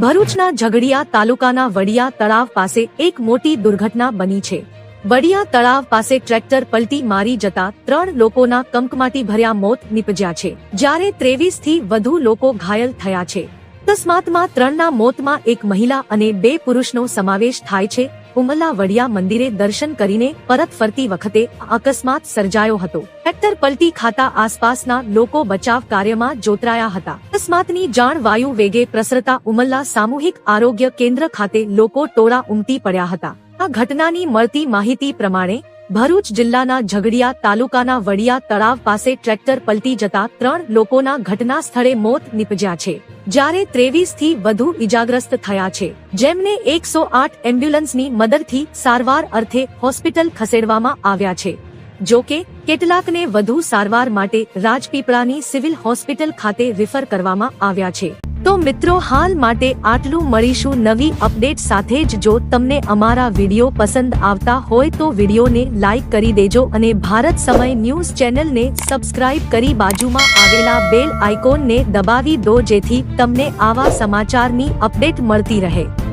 ભરૂચના ઝઘડિયા તાલુકાના વડિયા તળાવ પાસે એક મોટી દુર્ઘટના બની છે। વડિયા તળાવ પાસે ટ્રેક્ટર પલટી મારી જતા 3 લોકોના કમકમાટી ભર્યા મોત નીપજ્યા છે, જ્યારે 23 થી વધુ લોકો ઘાયલ થયા છે। અકસ્માતમાં 3ના મોતમાં એક મહિલા અને 2 પુરુષનો સમાવેશ થાય છે। ઉમલા વડિયા મંદિરે દર્શન કરીને પરત ફરતી વખતે અકસ્માત સર્જાયો હતો। ટ્રેક્ટર પલટી ખાતા આસપાસના લોકો બચાવ કાર્યમાં જોતરાયા હતા। અકસ્માતની જાણ વાયુ વેગે પ્રસરતા ઉમલા સામૂહિક આરોગ્ય કેન્દ્ર ખાતે લોકો ટોળા ઉમટી પડ્યા હતા। આ ઘટનાની મળતી માહિતી પ્રમાણે ભરૂચ જિલ્લાના ઝઘડિયા તાલુકાના વડિયા તળાવ પાસે ટ્રેક્ટર પલટી જતા 3 લોકોના ઘટના સ્થળે મોત નીપજ્યા છે, જ્યારે 23 થી વધુ ઈજાગ્રસ્ત થયા છે, જેમને 108 એમ્બ્યુલન્સની મદદથી સારવાર અર્થે હોસ્પિટલ ખસેડવામાં આવ્યા છે। જો કે કેટલાકને વધુ સારવાર માટે રાજપીપળાની સિવિલ હોસ્પિટલ ખાતે રિફર કરવામાં આવ્યા છે। તો મિત્રો, હાલ માટે આટલું। મળીશું નવી અપડેટ સાથે જ। જો તમને અમારા વિડીયો પસંદ આવતા હોય તો વિડીયોને લાઈક કરી દેજો અને ભારત સમય ન્યૂઝ ચેનલને સબસ્ક્રાઇબ કરી બાજુમાં આવેલા બેલ આઇકોનને દબાવી દો, જેથી તમને આવા સમાચારની અપડેટ મળતી રહે।